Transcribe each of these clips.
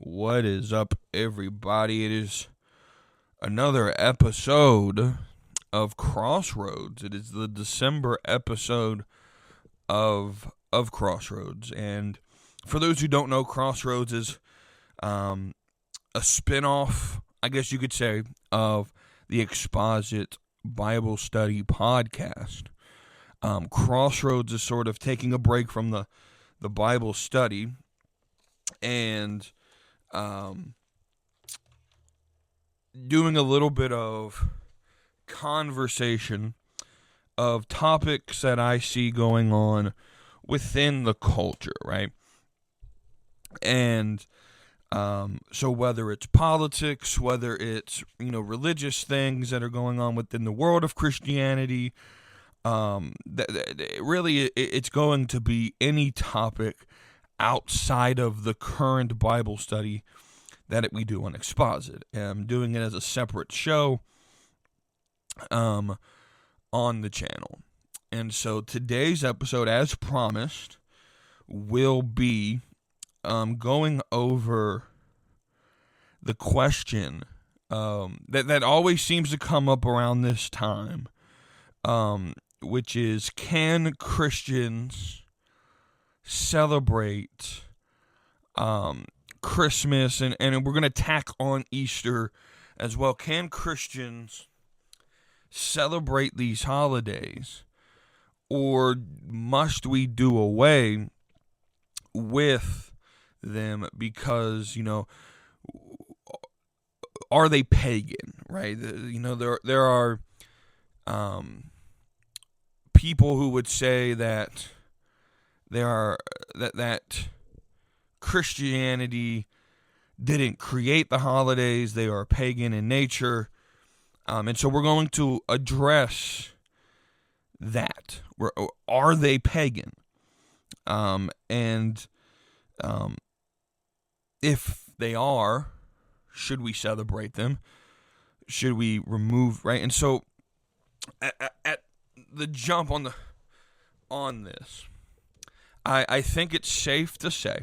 What is up, everybody? It is another episode of Crossroads. It is the December episode of Crossroads. And for those who don't know, Crossroads is a spinoff, I guess you could say, of the Exposit Bible Study podcast. Crossroads is sort of taking a break from the Bible study and doing a little bit of conversation of topics that I see going on within the culture, right? And so whether it's politics, whether it's, religious things that are going on within the world of Christianity, really it's going to be any topic outside of the current Bible study that we do on Exposit. I'm doing it as a separate show on the channel. And so today's episode, as promised, will be going over the question that always seems to come up around this time, which is, can Christians celebrate Christmas, and we're going to tack on Easter as well. Can Christians celebrate these holidays, or must we do away with them because, are they pagan, right? There are people who would say that that Christianity didn't create the holidays. They are pagan in nature. And so we're going to address that. Are they pagan? And if they are, should we celebrate them? Should we remove, right? And so at the jump on this, I think it's safe to say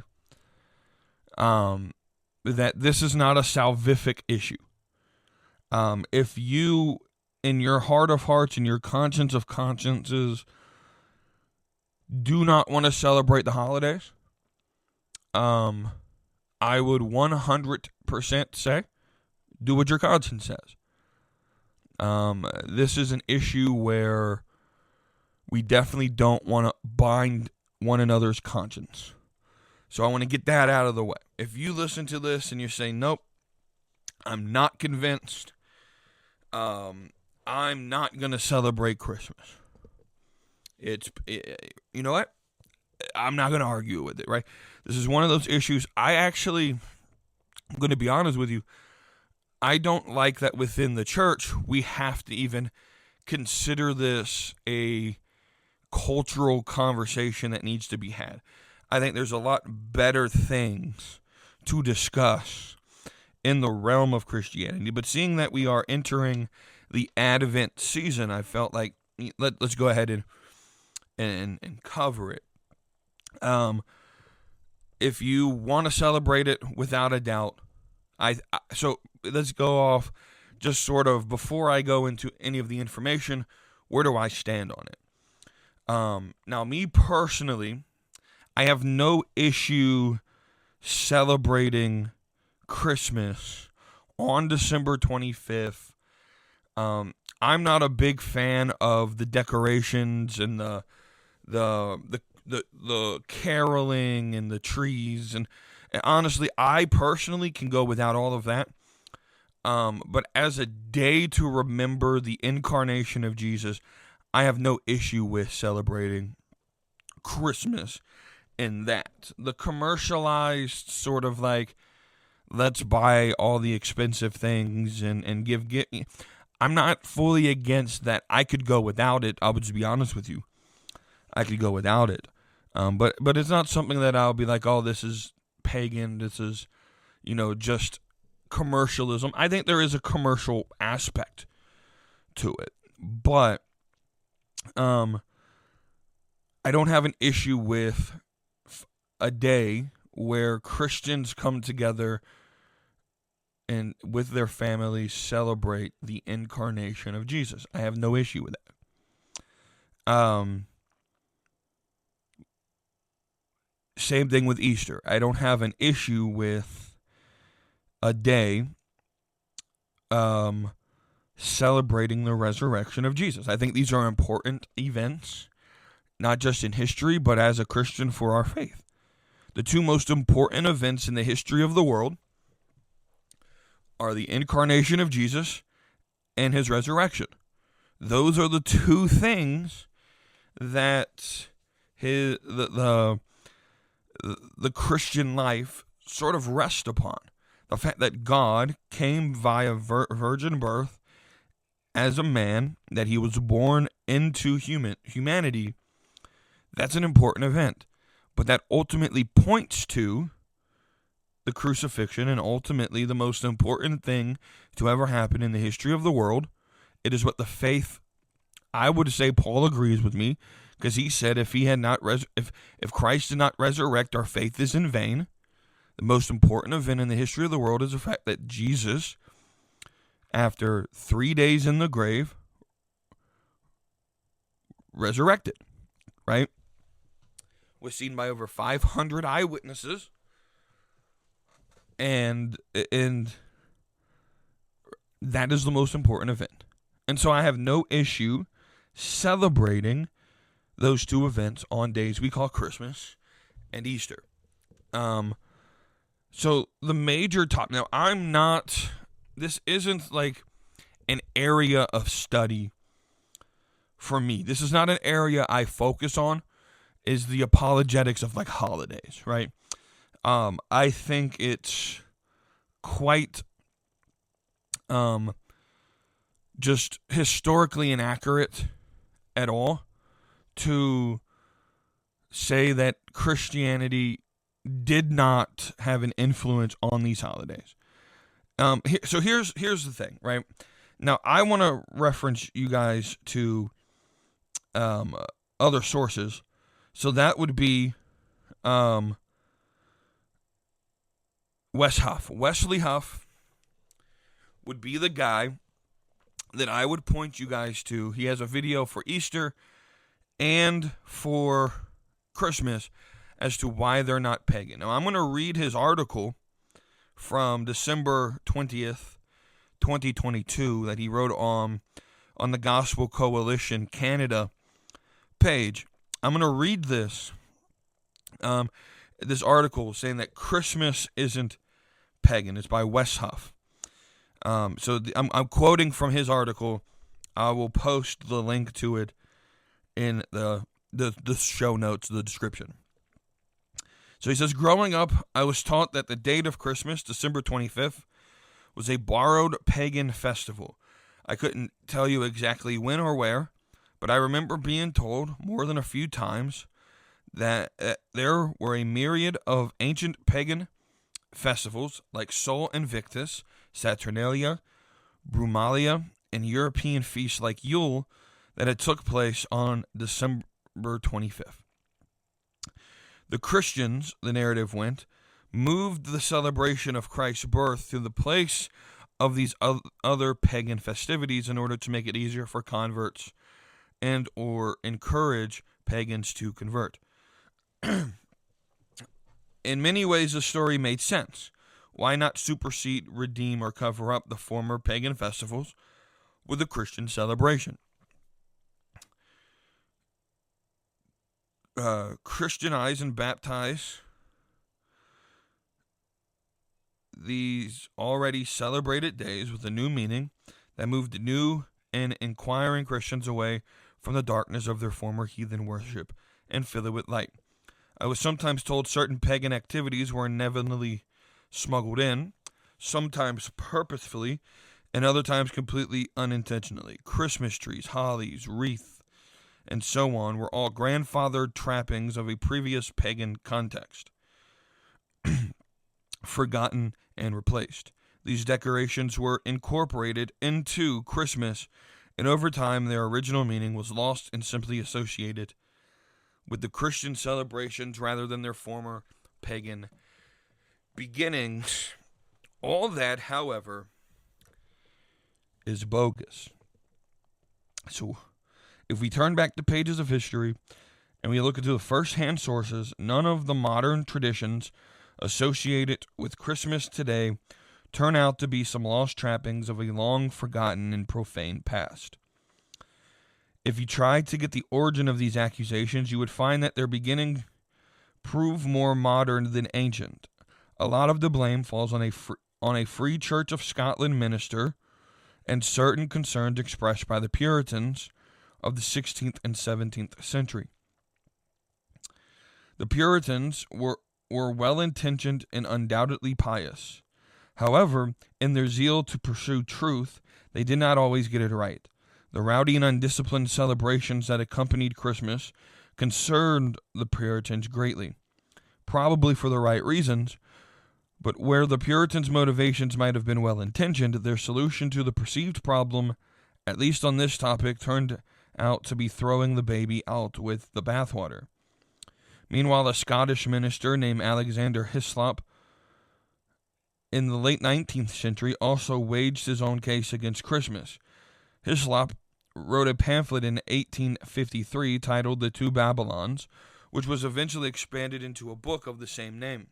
that this is not a salvific issue. If you, in your heart of hearts, in your conscience of consciences, do not want to celebrate the holidays, I would 100% say, do what your conscience says. This is an issue where we definitely don't want to bind one another's conscience. So I want to get that out of the way. If you listen to this and you're saying, nope, I'm not convinced, I'm not going to celebrate Christmas. You know what? I'm not going to argue with it, right? This is one of those issues. I'm going to be honest with you, I don't like that within the church we have to even consider this a cultural conversation that needs to be had. I think there's a lot better things to discuss in the realm of Christianity. But seeing that we are entering the Advent season, I felt like let's go ahead and cover it. If you want to celebrate it, without a doubt, so let's go off just sort of before I go into any of the information. Where do I stand on it? Now, me personally, I have no issue celebrating Christmas on December 25th. I'm not a big fan of the decorations and the caroling and the trees, and honestly, I personally can go without all of that. But as a day to remember the incarnation of Jesus, I have no issue with celebrating Christmas in that. The commercialized sort of like, let's buy all the expensive things and get. I'm not fully against that. I could go without it. I'll just be honest with you. I could go without it. But it's not something that I'll be like, oh, this is pagan. This is, just commercialism. I think there is a commercial aspect to it. But I don't have an issue with a day where Christians come together and with their families celebrate the incarnation of Jesus. I have no issue with that. Same thing with Easter. I don't have an issue with a day celebrating the resurrection of Jesus. I think these are important events, not just in history, but as a Christian for our faith. The two most important events in the history of the world are the incarnation of Jesus and his resurrection. Those are the two things that the Christian life sort of rests upon. The fact that God came via virgin birth as a man, that he was born into humanity, that's an important event. But that ultimately points to the crucifixion, and ultimately the most important thing to ever happen in the history of the world. It is what the faith, I would say Paul agrees with me, because he said if Christ did not resurrect, our faith is in vain. The most important event in the history of the world is the fact that Jesus, after 3 days in the grave, resurrected, right? Was seen by over 500 eyewitnesses. And that is the most important event. And so I have no issue celebrating those two events on days we call Christmas and Easter. So the major topic, now this isn't like an area of study for me. This is not an area I focus on, is the apologetics of like holidays, right? I think it's quite just historically inaccurate at all to say that Christianity did not have an influence on these holidays. So here's the thing, right? Now, I want to reference you guys to other sources. So that would be Wesley Huff would be the guy that I would point you guys to. He has a video for Easter and for Christmas as to why they're not pagan. Now, I'm going to read his article from December 20th, 2022 that he wrote on the Gospel Coalition Canada page. I'm going to read this article saying that Christmas isn't pagan. It's by Wes Huff. I'm quoting from his article. I will post the link to it in the show notes, the description. So he says, growing up, I was taught that the date of Christmas, December 25th, was a borrowed pagan festival. I couldn't tell you exactly when or where, but I remember being told more than a few times that there were a myriad of ancient pagan festivals like Sol Invictus, Saturnalia, Brumalia, and European feasts like Yule that had took place on December 25th. The Christians, the narrative went, moved the celebration of Christ's birth to the place of these other pagan festivities in order to make it easier for converts and or encourage pagans to convert. In many ways, the story made sense. Why not supersede, redeem, or cover up the former pagan festivals with a Christian celebration? Christianize and baptize these already celebrated days with a new meaning that moved new and inquiring Christians away from the darkness of their former heathen worship and fill it with light. I was sometimes told certain pagan activities were inevitably smuggled in, sometimes purposefully, and other times completely unintentionally. Christmas trees, hollies, wreaths, and so on were all grandfathered trappings of a previous pagan context, forgotten and replaced. These decorations were incorporated into Christmas, and over time their original meaning was lost and simply associated with the Christian celebrations rather than their former pagan beginnings. All that, however, is bogus. So, if we turn back the pages of history and we look into the first-hand sources, none of the modern traditions associated with Christmas today turn out to be some lost trappings of a long-forgotten and profane past. If you tried to get the origin of these accusations, you would find that their beginning prove more modern than ancient. A lot of the blame falls on a Free Church of Scotland minister and certain concerns expressed by the Puritans of the 16th and 17th century. The Puritans were well-intentioned and undoubtedly pious. However, in their zeal to pursue truth, they did not always get it right. The rowdy and undisciplined celebrations that accompanied Christmas concerned the Puritans greatly, probably for the right reasons, but where the Puritans' motivations might have been well-intentioned, their solution to the perceived problem, at least on this topic, turned out to be throwing the baby out with the bathwater. Meanwhile, a Scottish minister named Alexander Hislop in the late 19th century also waged his own case against Christmas. Hislop wrote a pamphlet in 1853 titled The Two Babylons, which was eventually expanded into a book of the same name.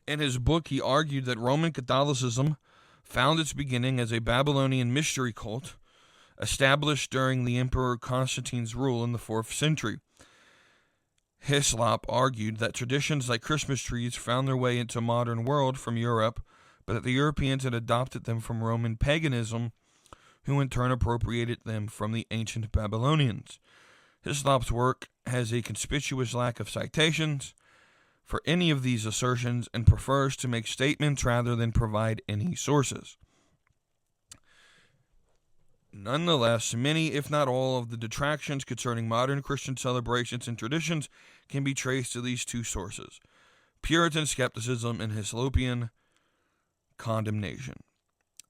In his book, he argued that Roman Catholicism found its beginning as a Babylonian mystery cult established during the Emperor Constantine's rule in the 4th century. Hislop argued that traditions like Christmas trees found their way into modern world from Europe, but that the Europeans had adopted them from Roman paganism, who in turn appropriated them from the ancient Babylonians. Hislop's work has a conspicuous lack of citations for any of these assertions and prefers to make statements rather than provide any sources. Nonetheless, many, if not all, of the detractions concerning modern Christian celebrations and traditions can be traced to these two sources: Puritan skepticism and Hislopian condemnation.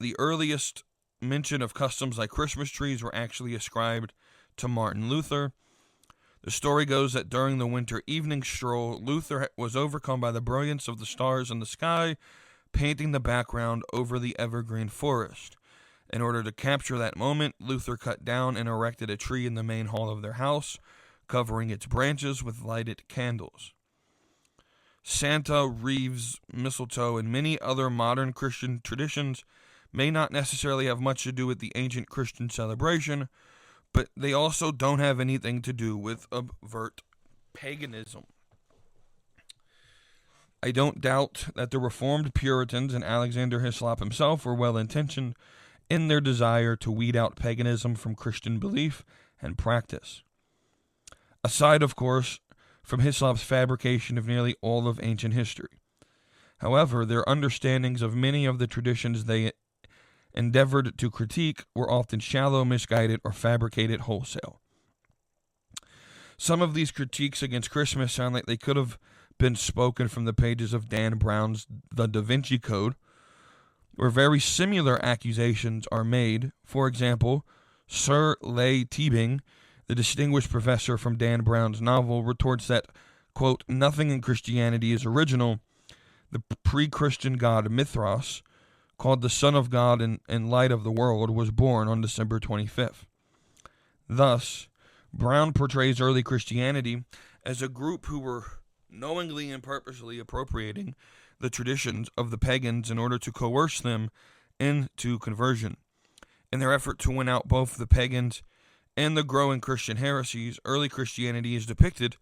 The earliest mention of customs like Christmas trees were actually ascribed to Martin Luther. The story goes that during the winter evening stroll, Luther was overcome by the brilliance of the stars in the sky, painting the background over the evergreen forest. In order to capture that moment, Luther cut down and erected a tree in the main hall of their house, covering its branches with lighted candles. Santa, wreaths, mistletoe, and many other modern Christian traditions may not necessarily have much to do with the ancient Christian celebration, but they also don't have anything to do with overt paganism. I don't doubt that the Reformed Puritans and Alexander Hislop himself were well-intentioned in their desire to weed out paganism from Christian belief and practice. Aside, of course, from Hislop's fabrication of nearly all of ancient history. However, their understandings of many of the traditions they endeavored to critique were often shallow, misguided, or fabricated wholesale. Some of these critiques against Christmas sound like they could have been spoken from the pages of Dan Brown's The Da Vinci Code, where very similar accusations are made. For example, Sir Leigh Teabing, the distinguished professor from Dan Brown's novel, retorts that, quote, nothing in Christianity is original. The pre-Christian god Mithras, called the Son of God and Light of the World, was born on December 25th. Thus, Brown portrays early Christianity as a group who were knowingly and purposely appropriating the traditions of the pagans in order to coerce them into conversion. In their effort to win out both the pagans and the growing Christian heresies, early Christianity is depicted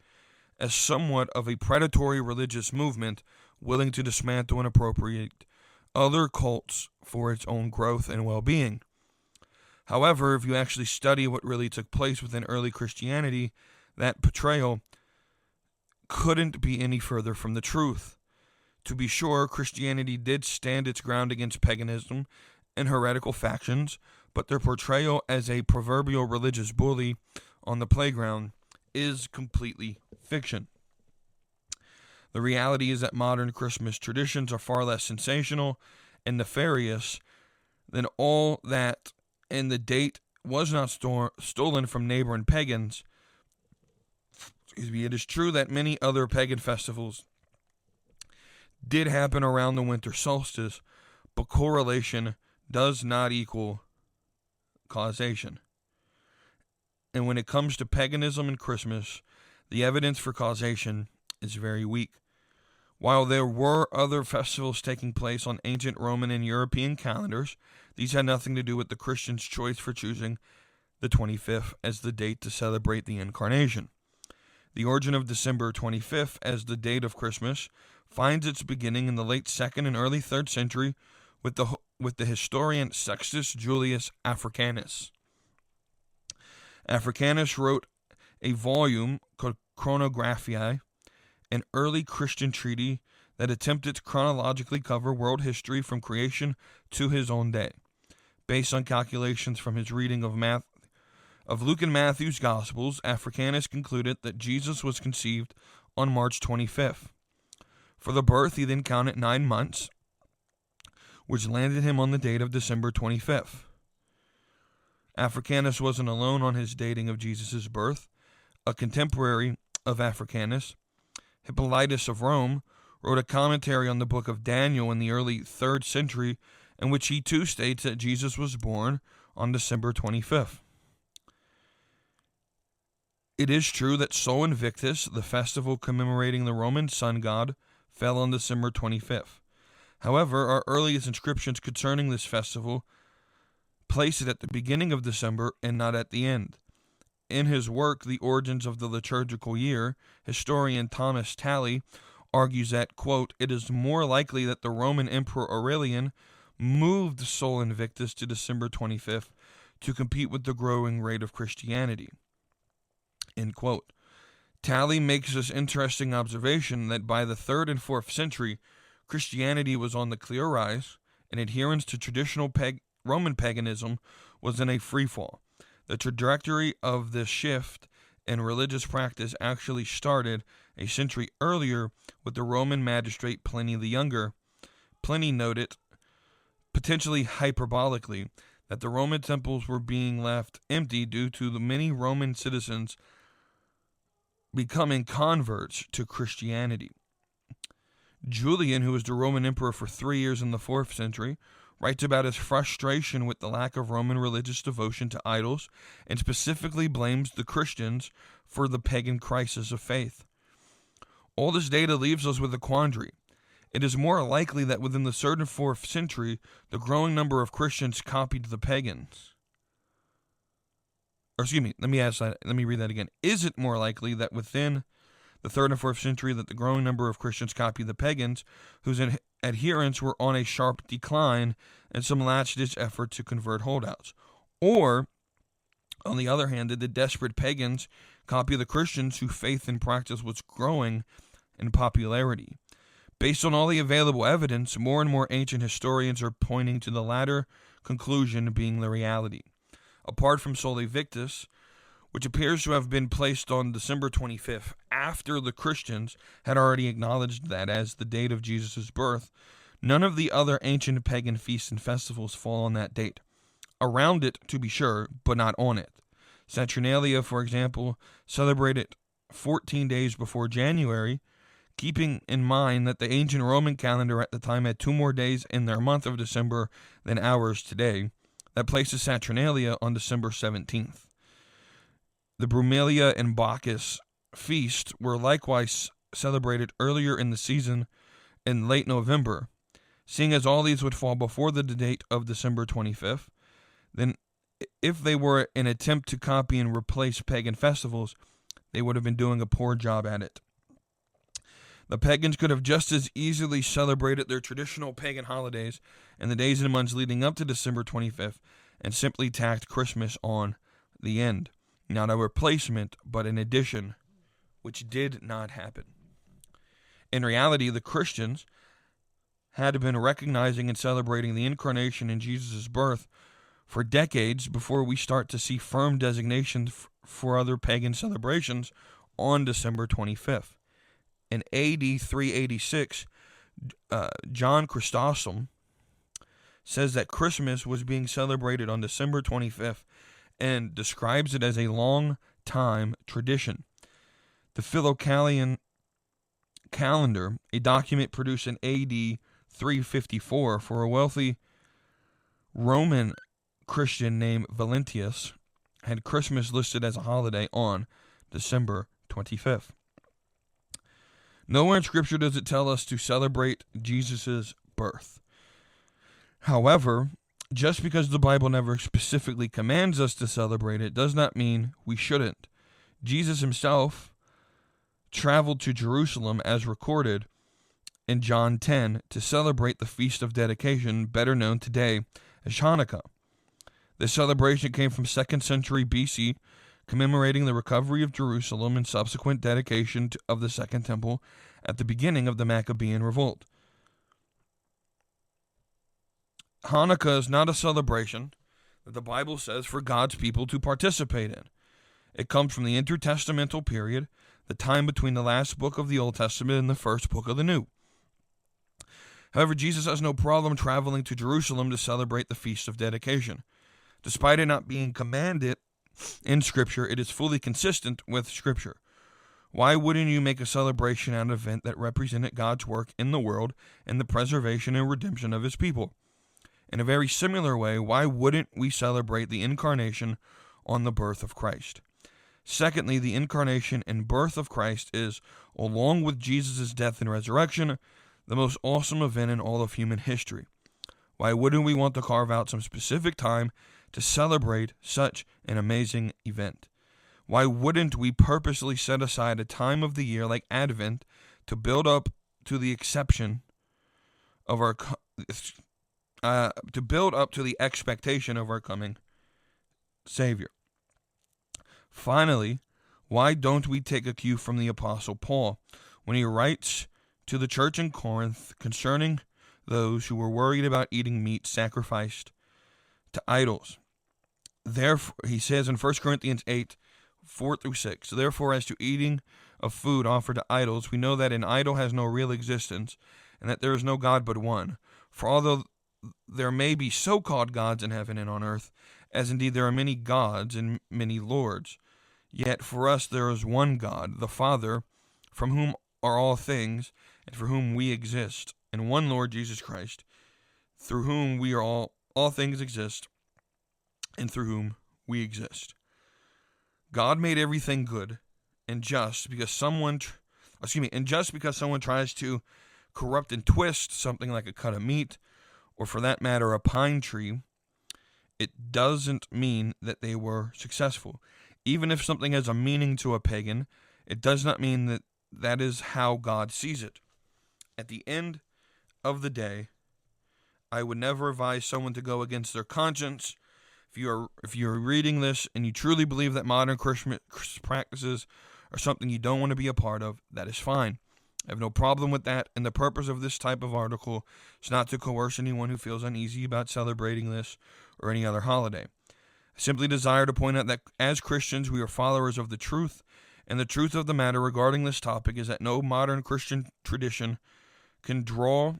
as somewhat of a predatory religious movement willing to dismantle and appropriate other cults for its own growth and well-being. However, if you actually study what really took place within early Christianity, that portrayal couldn't be any further from the truth. To be sure, Christianity did stand its ground against paganism and heretical factions, but their portrayal as a proverbial religious bully on the playground is completely fiction. The reality is that modern Christmas traditions are far less sensational and nefarious than all that, and the date was not stolen from neighboring pagans. It is true that many other pagan festivals did happen around the winter solstice, but correlation does not equal causation. And when it comes to paganism and Christmas, the evidence for causation is very weak. While there were other festivals taking place on ancient Roman and European calendars, these had nothing to do with the Christians' choice for choosing the 25th as the date to celebrate the Incarnation. The origin of December 25th as the date of Christmas finds its beginning in the late 2nd and early 3rd century with the historian Sextus Julius Africanus. Africanus wrote a volume called Chronographiae, an early Christian treatise that attempted to chronologically cover world history from creation to his own day. Based on calculations from his reading of Luke and Matthew's Gospels, Africanus concluded that Jesus was conceived on March 25th. For the birth, he then counted 9 months, which landed him on the date of December 25th. Africanus wasn't alone on his dating of Jesus' birth. A contemporary of Africanus, Hippolytus of Rome, wrote a commentary on the book of Daniel in the early 3rd century, in which he too states that Jesus was born on December 25th. It is true that Sol Invictus, the festival commemorating the Roman sun god, fell on December 25th. However, our earliest inscriptions concerning this festival place it at the beginning of December and not at the end. In his work, The Origins of the Liturgical Year, historian Thomas Talley argues that, quote, it is more likely that the Roman Emperor Aurelian moved Sol Invictus to December 25th to compete with the growing rate of Christianity, end quote. Talley makes this interesting observation that by the 3rd and 4th century, Christianity was on the clear rise, and adherence to traditional Roman paganism was in a freefall. The trajectory of this shift in religious practice actually started a century earlier with the Roman magistrate Pliny the Younger. Pliny noted, potentially hyperbolically, that the Roman temples were being left empty due to the many Roman citizens becoming converts to Christianity. Julian, who was the Roman emperor for 3 years in the 4th century, writes about his frustration with the lack of Roman religious devotion to idols and specifically blames the Christians for the pagan crisis of faith. All this data leaves us with a quandary. It is more likely that within the 3rd and 4th century, the growing number of Christians copied the pagans. Let me read that again. Is it more likely that within the 3rd and 4th century that the growing number of Christians copied the pagans, whose adherents were on a sharp decline, and some last-ditch effort to convert holdouts? Or, on the other hand, did the desperate pagans copy the Christians whose faith and practice was growing in popularity? Based on all the available evidence, more and more ancient historians are pointing to the latter conclusion being the reality. Apart from Sol Invictus, which appears to have been placed on December 25th after the Christians had already acknowledged that as the date of Jesus' birth, none of the other ancient pagan feasts and festivals fall on that date. Around it, to be sure, but not on it. Saturnalia, for example, celebrated 14 days before January, keeping in mind that the ancient Roman calendar at the time had 2 more days in their month of December than ours today. That places Saturnalia on December 17th. The Brumalia and Bacchus feast were likewise celebrated earlier in the season in late November. Seeing as all these would fall before the date of December 25th, then if they were an attempt to copy and replace pagan festivals, they would have been doing a poor job at it. The pagans could have just as easily celebrated their traditional pagan holidays in the days and months leading up to December 25th and simply tacked Christmas on the end. Not a replacement, but an addition, which did not happen. In reality, the Christians had been recognizing and celebrating the incarnation in Jesus' birth for decades before we start to see firm designations for other pagan celebrations on December 25th. In AD 386, John Chrysostom says that Christmas was being celebrated on December 25th and describes it as a long-time tradition. The Philocalian calendar, a document produced in AD 354 for a wealthy Roman Christian named Valentius, had Christmas listed as a holiday on December 25th. Nowhere in Scripture does it tell us to celebrate Jesus' birth. However, just because the Bible never specifically commands us to celebrate it does not mean we shouldn't. Jesus himself traveled to Jerusalem as recorded in John 10 to celebrate the Feast of Dedication, better known today as Hanukkah. This celebration came from 2nd century BC, commemorating the recovery of Jerusalem and subsequent dedication of the Second Temple at the beginning of the Maccabean Revolt. Hanukkah is not a celebration that the Bible says for God's people to participate in. It comes from the intertestamental period, the time between the last book of the Old Testament and the first book of the New. However, Jesus has no problem traveling to Jerusalem to celebrate the Feast of Dedication. Despite it not being commanded in Scripture, it is fully consistent with Scripture. Why wouldn't you make a celebration out of an event that represented God's work in the world and the preservation and redemption of his people? In a very similar way, why wouldn't we celebrate the incarnation on the birth of Christ? Secondly, the incarnation and birth of Christ is, along with Jesus' death and resurrection, the most awesome event in all of human history. Why wouldn't we want to carve out some specific time to celebrate such an amazing event? Why wouldn't we purposely set aside a time of the year like Advent to build up to the expectation of our coming Savior? Finally, why don't we take a cue from the Apostle Paul when he writes to the church in Corinth concerning those who were worried about eating meat sacrificed to idols? Therefore, he says in 1 Corinthians 8, 4-6, therefore, as to eating of food offered to idols, we know that an idol has no real existence, and that there is no God but one. For although there may be so-called gods in heaven and on earth, as indeed there are many gods and many lords, yet for us there is one God, the Father, from whom are all things, and for whom we exist, and one Lord Jesus Christ, through whom we are all things exist, and through whom we exist. God made everything good and just because someone tries to corrupt and twist something like a cut of meat, or for that matter a pine tree, it doesn't mean that they were successful. Even if something has a meaning to a pagan, it does not mean that that is how God sees it. At the end of the day, I would never advise someone to go against their conscience. If you're reading this and you truly believe that modern Christian practices are something you don't want to be a part of, that is fine. I have no problem with that, and the purpose of this type of article is not to coerce anyone who feels uneasy about celebrating this or any other holiday. I simply desire to point out that as Christians, we are followers of the truth, and the truth of the matter regarding this topic is that no modern Christian tradition can draw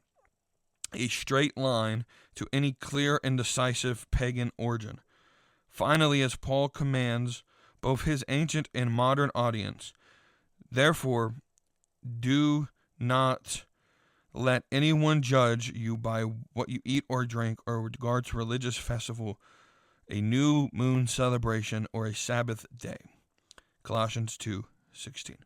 a straight line to any clear and decisive pagan origin. Finally, as Paul commands both his ancient and modern audience, therefore, do not let anyone judge you by what you eat or drink or with regard to religious festival, a new moon celebration, or a Sabbath day. Colossians 2:16.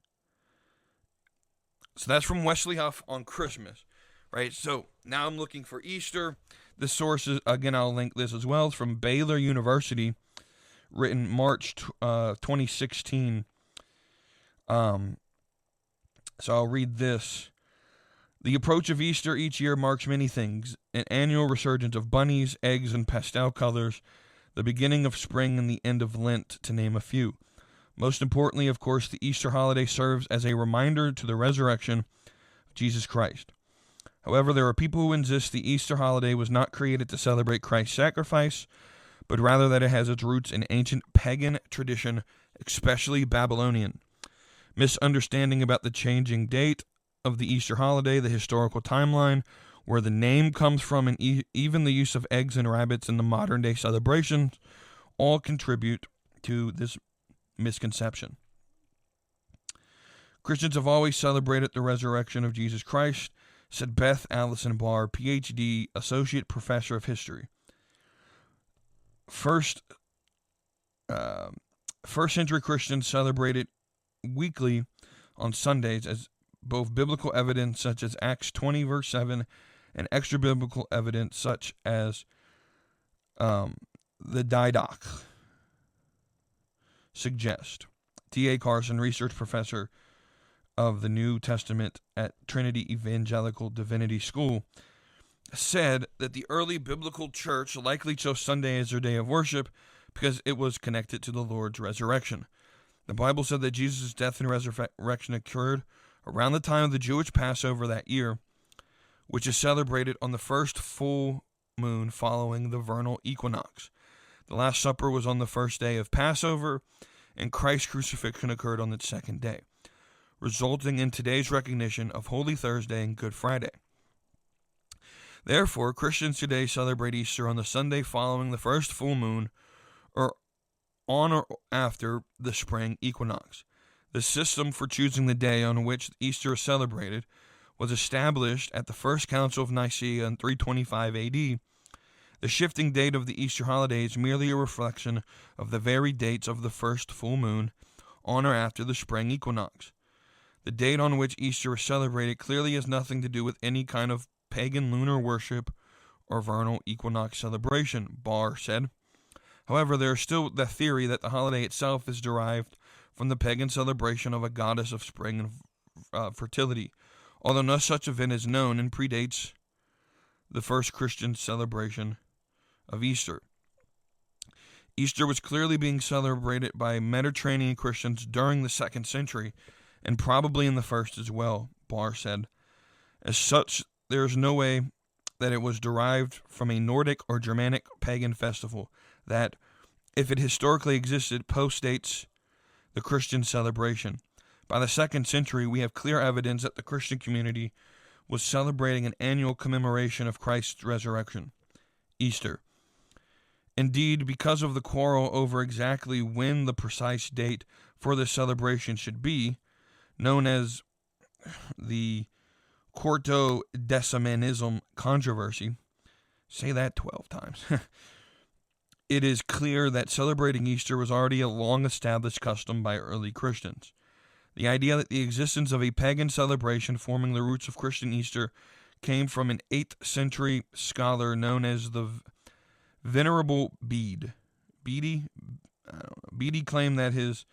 So that's from Wesley Huff on Christmas, right? So now I'm looking for Easter. The source is, again, I'll link this as well. It's from Baylor University, written March 2016. So I'll read this. The approach of Easter each year marks many things: an annual resurgence of bunnies, eggs, and pastel colors, the beginning of spring, and the end of Lent, to name a few. Most importantly, of course, the Easter holiday serves as a reminder to the resurrection of Jesus Christ. However, there are people who insist the Easter holiday was not created to celebrate Christ's sacrifice, but rather that it has its roots in ancient pagan tradition, especially Babylonian. Misunderstanding about the changing date of the Easter holiday, the historical timeline, where the name comes from, and even the use of eggs and rabbits in the modern-day celebrations all contribute to this misconception. Christians have always celebrated the resurrection of Jesus Christ, said Beth Allison Barr, Ph.D., Associate Professor of History. First century Christians celebrated weekly on Sundays as both biblical evidence such as Acts 20 verse 7 and extra biblical evidence such as the Didache suggest. D.A. Carson, research professor of the New Testament at Trinity Evangelical Divinity School, said that the early biblical church likely chose Sunday as their day of worship because it was connected to the Lord's resurrection. The Bible said that Jesus' death and resurrection occurred around the time of the Jewish Passover that year, which is celebrated on the first full moon following the vernal equinox. The Last Supper was on the first day of Passover, and Christ's crucifixion occurred on the second day, resulting in today's recognition of Holy Thursday and Good Friday. Therefore, Christians today celebrate Easter on the Sunday following the first full moon, or on or after the spring equinox. The system for choosing the day on which Easter is celebrated was established at the First Council of Nicaea in 325 AD. The shifting date of the Easter holiday is merely a reflection of the varied dates of the first full moon on or after the spring equinox. The date on which Easter is celebrated clearly has nothing to do with any kind of pagan lunar worship or vernal equinox celebration, Barr said. However, there is still the theory that the holiday itself is derived from the pagan celebration of a goddess of spring and fertility, although no such event is known and predates the first Christian celebration of Easter. Easter was clearly being celebrated by Mediterranean Christians during the 2nd century, and probably in the first as well, Barr said. As such, there is no way that it was derived from a Nordic or Germanic pagan festival that, if it historically existed, postdates the Christian celebration. By the 2nd century, we have clear evidence that the Christian community was celebrating an annual commemoration of Christ's resurrection, Easter. Indeed, because of the quarrel over exactly when the precise date for this celebration should be, known as the Quartodecimanism controversy, say that 12 times, it is clear that celebrating Easter was already a long-established custom by early Christians. The idea that the existence of a pagan celebration forming the roots of Christian Easter came from an 8th century scholar known as the Venerable Bede. Bede claimed that his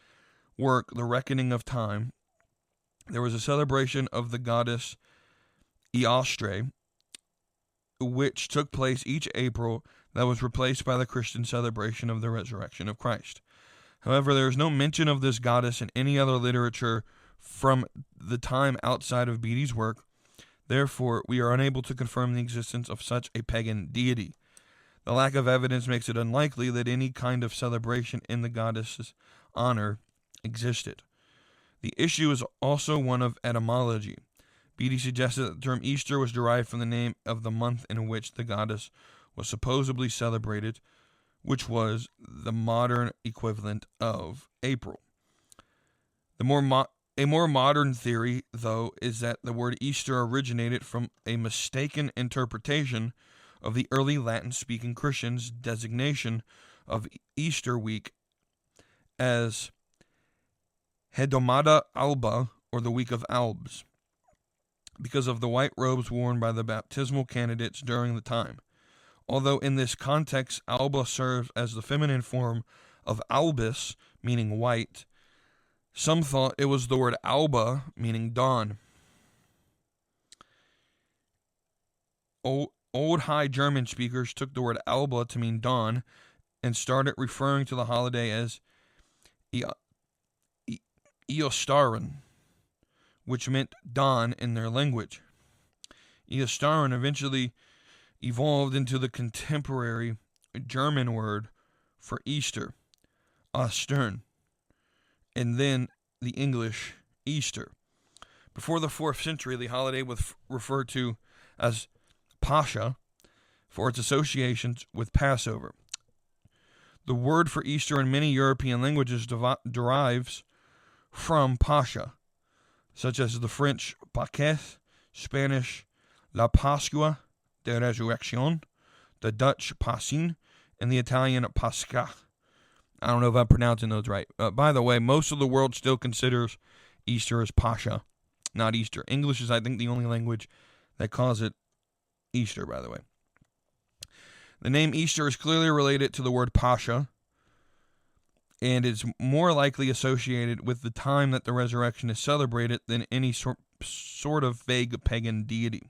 work, The Reckoning of Time, there was a celebration of the goddess Eostre, which took place each April, that was replaced by the Christian celebration of the resurrection of Christ. However, there is no mention of this goddess in any other literature from the time outside of Bede's work. Therefore, we are unable to confirm the existence of such a pagan deity. The lack of evidence makes it unlikely that any kind of celebration in the goddess's honor existed. The issue is also one of etymology. Bede suggested that the term Easter was derived from the name of the month in which the goddess was supposedly celebrated, which was the modern equivalent of April. A more modern theory, though, is that the word Easter originated from a mistaken interpretation of the early Latin-speaking Christians' designation of Easter week as Hebdomada Alba, or the Week of Albs, because of the white robes worn by the baptismal candidates during the time. Although in this context, Alba serves as the feminine form of albus, meaning white, some thought it was the word alba, meaning dawn. Old High German speakers took the word Alba to mean dawn and started referring to the holiday as Eostaren, which meant dawn in their language. Eostaren eventually evolved into the contemporary German word for Easter, Ostern, and then the English Easter. Before the 4th century, the holiday was referred to as Pascha for its associations with Passover. The word for Easter in many European languages derives from Pascha, such as the French Pâques, Spanish La Pascua de Resurrección, the Dutch Pasen, and the Italian Pascha. I don't know if I'm pronouncing those right. By the way, most of the world still considers Easter as Pascha, not Easter. English is, I think, the only language that calls it Easter, by the way. The name Easter is clearly related to the word Pascha, and is more likely associated with the time that the resurrection is celebrated than any sort of vague pagan deity.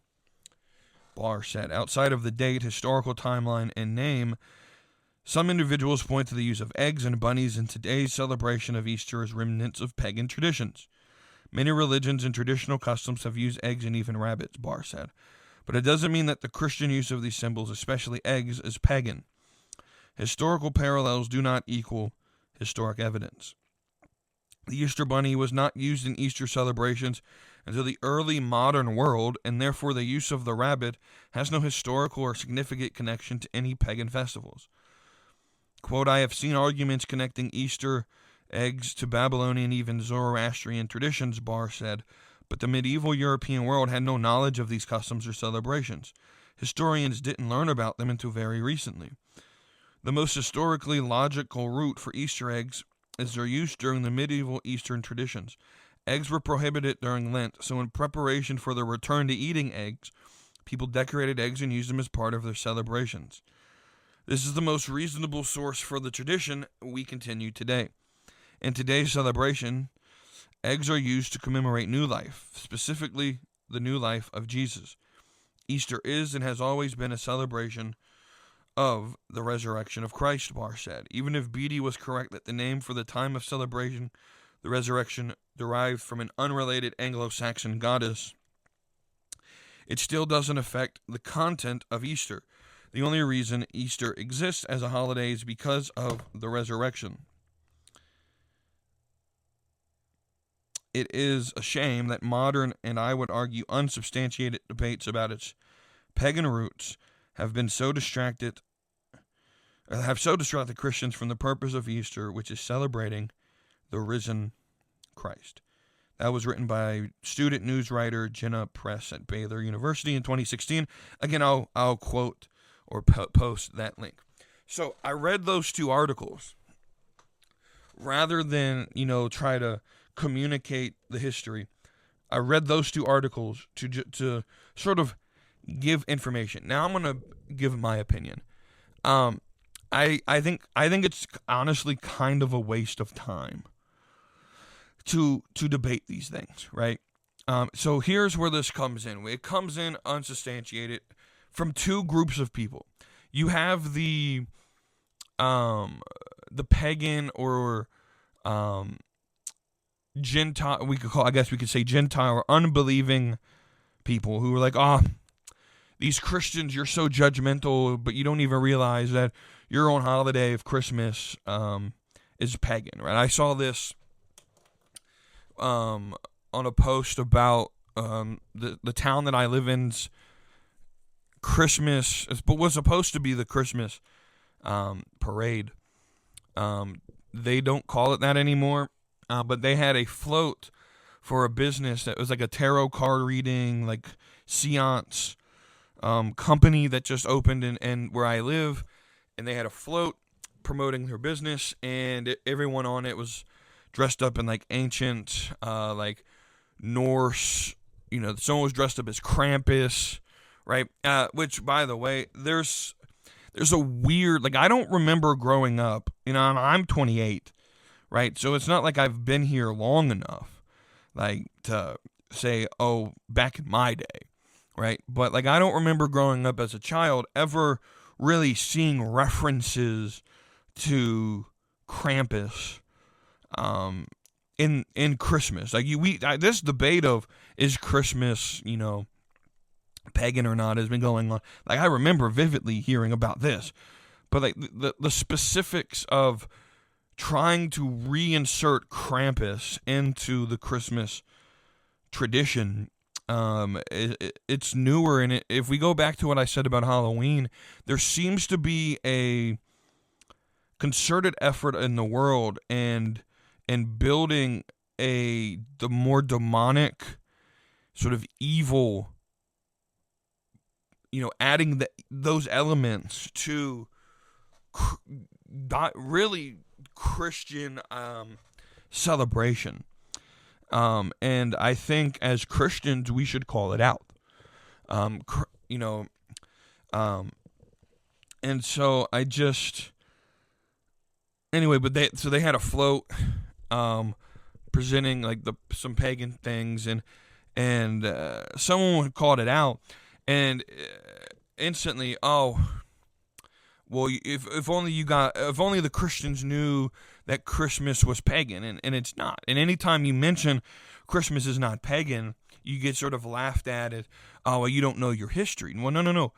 Barr said, outside of the date, historical timeline, and name, some individuals point to the use of eggs and bunnies in today's celebration of Easter as remnants of pagan traditions. Many religions and traditional customs have used eggs and even rabbits, Barr said. But it doesn't mean that the Christian use of these symbols, especially eggs, is pagan. Historical parallels do not equal historic evidence. The Easter bunny was not used in Easter celebrations until the early modern world, and therefore the use of the rabbit has no historical or significant connection to any pagan festivals. Quote, I have seen arguments connecting Easter eggs to Babylonian, even Zoroastrian traditions, Barr said, but the medieval European world had no knowledge of these customs or celebrations. Historians didn't learn about them until very recently. The most historically logical route for Easter eggs is their use during the medieval Eastern traditions. Eggs were prohibited during Lent, so in preparation for the return to eating eggs, people decorated eggs and used them as part of their celebrations. This is the most reasonable source for the tradition we continue today. In today's celebration, eggs are used to commemorate new life, specifically the new life of Jesus. Easter is and has always been a celebration of the resurrection of Christ, Barr said. Even if Beatty was correct that the name for the time of celebration, the resurrection, derived from an unrelated Anglo-Saxon goddess, it still doesn't affect the content of Easter. The only reason Easter exists as a holiday is because of the resurrection. It is a shame that modern, and I would argue unsubstantiated, debates about its pagan roots have so distracted Christians from the purpose of Easter, which is celebrating the risen Christ. That was written by student news writer Jenna Press at Baylor University in 2016. Again, I'll quote or post that link. So I read those two articles rather than, try to communicate the history. I read those two articles to sort of give information. Now I'm going to give my opinion. I think it's honestly kind of a waste of time to debate these things, right? So here's where this comes in. It comes in unsubstantiated from two groups of people. You have the pagan or Gentile, we could say Gentile or unbelieving people who are like, these Christians, you're so judgmental, but you don't even realize that your own holiday of Christmas is pagan, right? I saw this on a post about the town that I live in's Christmas, but was supposed to be the Christmas parade. They don't call it that anymore, but they had a float for a business that was like a tarot card reading, like seance company that just opened in where I live, and they had a float promoting their business, and everyone on it was dressed up in like ancient, like Norse, someone was dressed up as Krampus, right? Which, by the way, there's a weird, like, I don't remember growing up, I'm 28, right? So it's not like I've been here long enough, like, to say, back in my day, right? But like I don't remember growing up as a child ever really seeing references to Krampus in Christmas. Like this debate of is Christmas, pagan or not has been going on. Like I remember vividly hearing about this, but like the specifics of trying to reinsert Krampus into the Christmas tradition, it's newer. And if we go back to what I said about Halloween, there seems to be a concerted effort in the world and building the more demonic sort of evil, adding those elements to really Christian celebration. And I think as Christians we should call it out. And so I just anyway, but they had a float presenting like some pagan things, and someone called it out, and instantly, well, if only the Christians knew that Christmas was pagan, and it's not. And anytime you mention Christmas is not pagan, you get sort of laughed at it. Oh, well, you don't know your history. Well, no.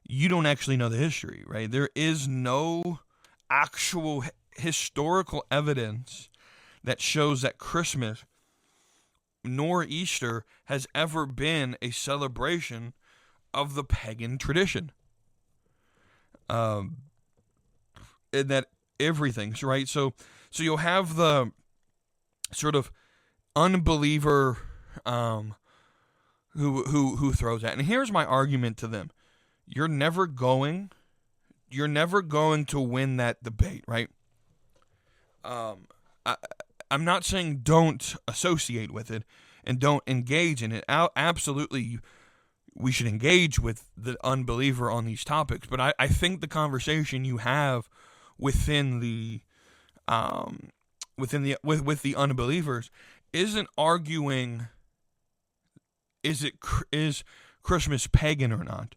You don't actually know the history, right? There is no actual historical evidence that shows that Christmas nor Easter has ever been a celebration of the pagan tradition. And that everything's right. So you'll have the sort of unbeliever who throws that. And here's my argument to them: you're never going to win that debate, right? I'm not saying don't associate with it and don't engage in it. Absolutely, we should engage with the unbeliever on these topics. But I think the conversation you have with the unbelievers isn't arguing is Christmas pagan or not.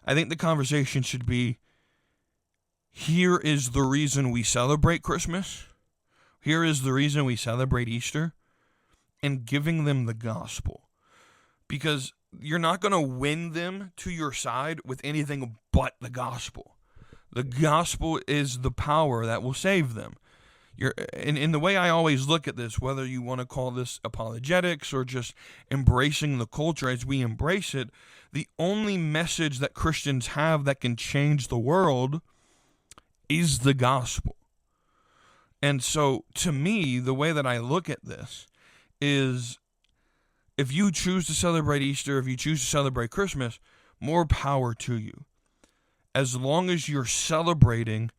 I think the conversation should be, here is the reason we celebrate Christmas. Here is the reason we celebrate Easter, and giving them the gospel. Because you're not going to win them to your side with anything but the gospel. The gospel is the power that will save them. In the way I always look at this, whether you want to call this apologetics or just embracing the culture as we embrace it, the only message that Christians have that can change the world is the gospel. And so, to me, the way that I look at this is, if you choose to celebrate Easter, if you choose to celebrate Christmas, more power to you, as long as you're celebrating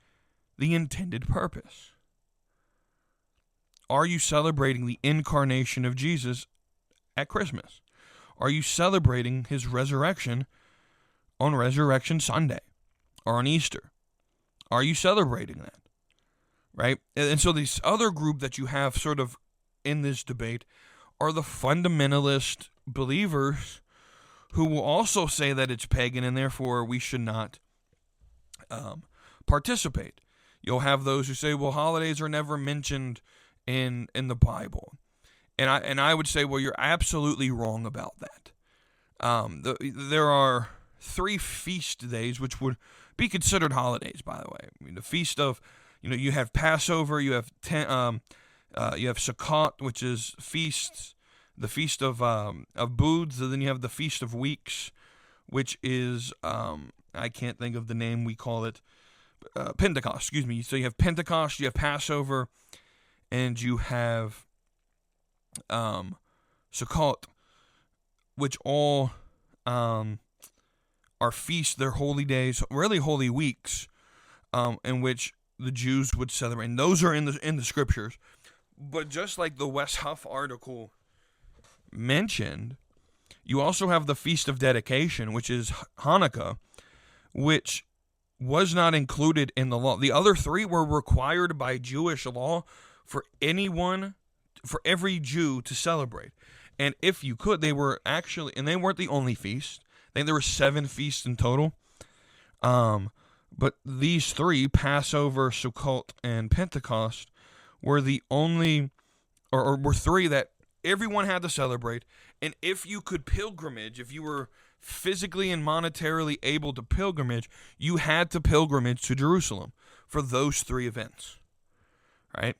the intended purpose. Are you celebrating the incarnation of Jesus at Christmas? Are you celebrating his resurrection on Resurrection Sunday or on Easter? Are you celebrating that? Right? And so this other group that you have sort of in this debate are the fundamentalist believers who will also say that it's pagan and therefore we should not participate. You'll have those who say, well, holidays are never mentioned in the Bible. And I would say, well, you're absolutely wrong about that. There are 3 feast days which would be considered holidays, by the way. I mean, the feast of, you have Passover, you have Sukkot, which is feasts, the feast of booths, and then you have the Feast of Weeks, which is I can't think of the name. We call it Pentecost. Excuse me. So you have Pentecost, you have Passover, and you have Sukkot, which all are feasts. They're holy days, really holy weeks, in which the Jews would celebrate. And those are in the scriptures. But just like the West Huff article mentioned, you also have the Feast of Dedication, which is Hanukkah, which was not included in the law. The other 3 were required by Jewish law for every Jew to celebrate. And if you could, they were actually, and they weren't the only feast. think there were 7 feasts in total. But these 3, Passover, Sukkot, and Pentecost, were the only, or were 3 that everyone had to celebrate. And if you could pilgrimage, if you were physically and monetarily able to pilgrimage, you had to pilgrimage to Jerusalem for those 3 events, right?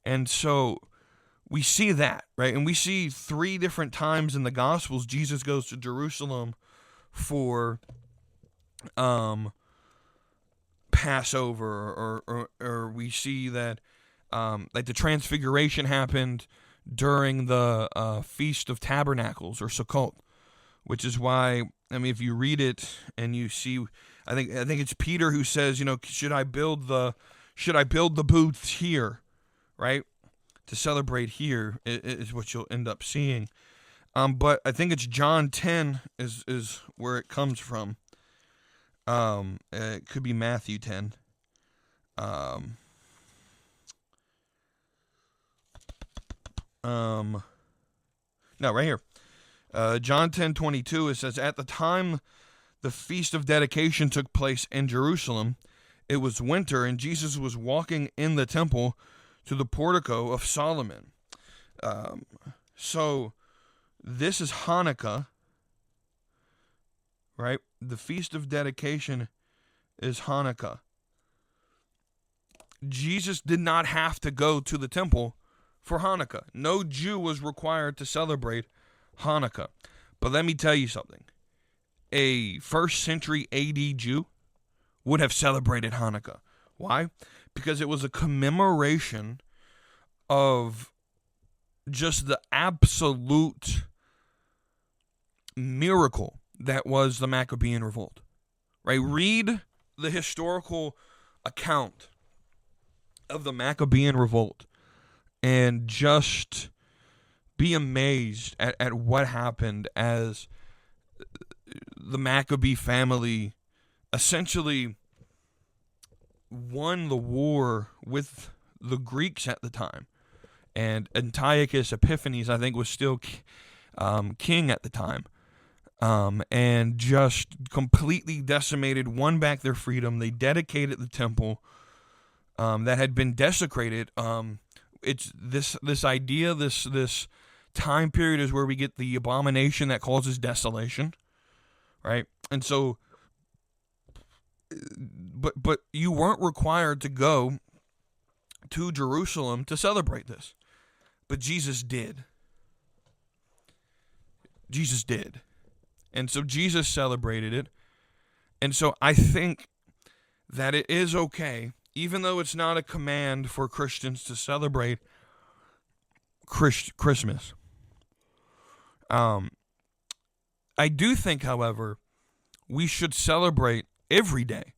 And so we see that, right? And we see 3 different times in the Gospels Jesus goes to Jerusalem for Passover, or we see that like the Transfiguration happened during the Feast of Tabernacles or Sukkot, which is why, I mean, if you read it and you see, I think it's Peter who says, should I build the booths here, right, to celebrate here, is what you'll end up seeing. But I think it's John 10 is where it comes from. It could be Matthew 10. No, right here. John 10:22, it says, at the time the Feast of Dedication took place in Jerusalem, it was winter, and Jesus was walking in the temple to the portico of Solomon. So this is Hanukkah, right? The Feast of Dedication is Hanukkah. Jesus did not have to go to the temple for Hanukkah. No Jew was required to celebrate Hanukkah. But let me tell you something. A 1st century AD Jew would have celebrated Hanukkah. Why? Because it was a commemoration of just the absolute miracle that was the Maccabean revolt. Right? Read the historical account of the Maccabean revolt and just be amazed at what happened as the Maccabee family essentially won the war with the Greeks at the time. And Antiochus Epiphanes, I think, was still king at the time. And just completely decimated, won back their freedom. They dedicated the temple that had been desecrated. It's this idea, this time period is where we get the abomination that causes desolation, right? And so, but you weren't required to go to Jerusalem to celebrate this, but Jesus did. Jesus did. And so Jesus celebrated it. And so I think that it is okay, even though it's not a command for Christians to celebrate Christmas. I do think, however, we should celebrate every day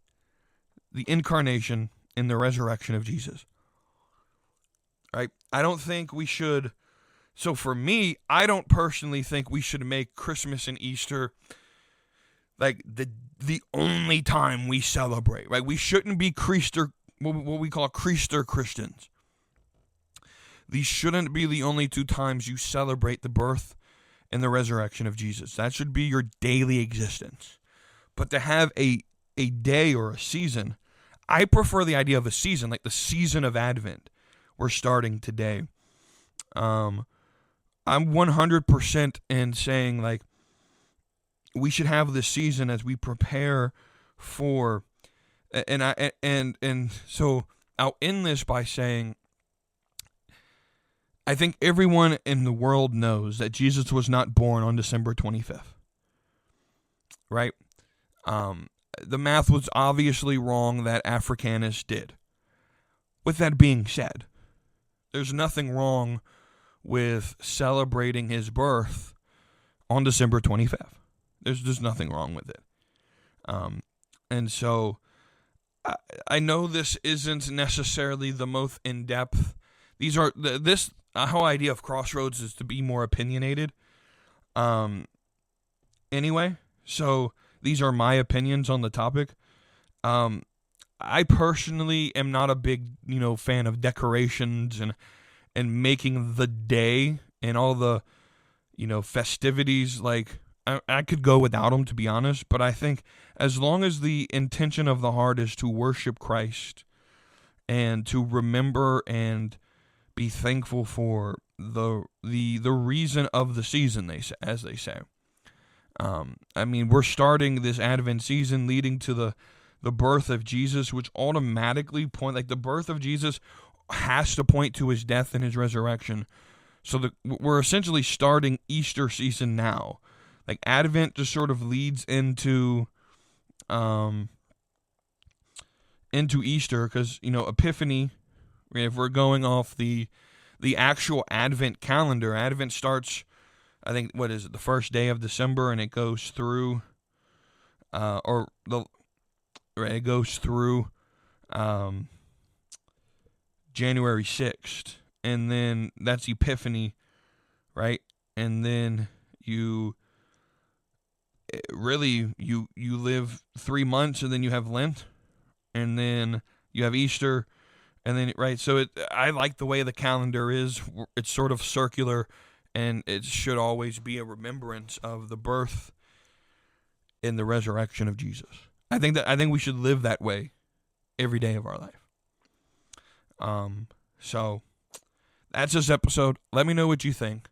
the incarnation and the resurrection of Jesus. Right? I don't think we should. So for me, I don't personally think we should make Christmas and Easter like the only time we celebrate, right? We shouldn't be what we call Creaster Christians. These shouldn't be the only 2 times you celebrate the birth and the resurrection of Jesus. That should be your daily existence. But to have a day or a season, I prefer the idea of a season, like the season of Advent. We're starting today. I'm 100% in saying, like, we should have this season as we prepare for, and so I'll end this by saying, I think everyone in the world knows that Jesus was not born on December 25th, right? The math was obviously wrong that Africanus did. With that being said, there's nothing wrong with celebrating his birth on December 25th. There's nothing wrong with it. And so I know this isn't necessarily the most in-depth. These are this whole idea of Crossroads is to be more opinionated. Anyway, so these are my opinions on the topic. I personally am not a big, fan of decorations and making the day and all the, festivities. Like, I could go without them, to be honest, but I think as long as the intention of the heart is to worship Christ and to remember and be thankful for the reason of the season, as they say. I mean, we're starting this Advent season leading to the birth of Jesus, which automatically the birth of Jesus has to point to his death and his resurrection. So we're essentially starting Easter season now. Like Advent just sort of leads into Easter, because Epiphany. If we're going off the actual Advent calendar, Advent starts, I think, the first day of December, and it goes through, it goes through January 6th, and then that's Epiphany, right? And then you live 3 months, and then you have Lent, and then you have Easter, and then right. So I like the way the calendar is. It's sort of circular, and it should always be a remembrance of the birth and the resurrection of Jesus. I think we should live that way every day of our life. So that's this episode. Let me know what you think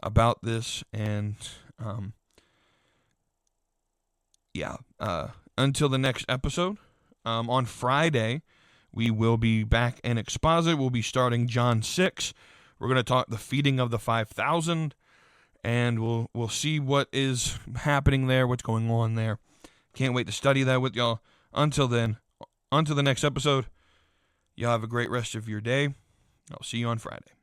about this, and until the next episode, on Friday, we will be back in Exposit. We'll be starting John 6. We're going to talk the feeding of the 5,000, and we'll see what is happening there, what's going on there. Can't wait to study that with y'all. Until then, until the next episode, y'all have a great rest of your day. I'll see you on Friday.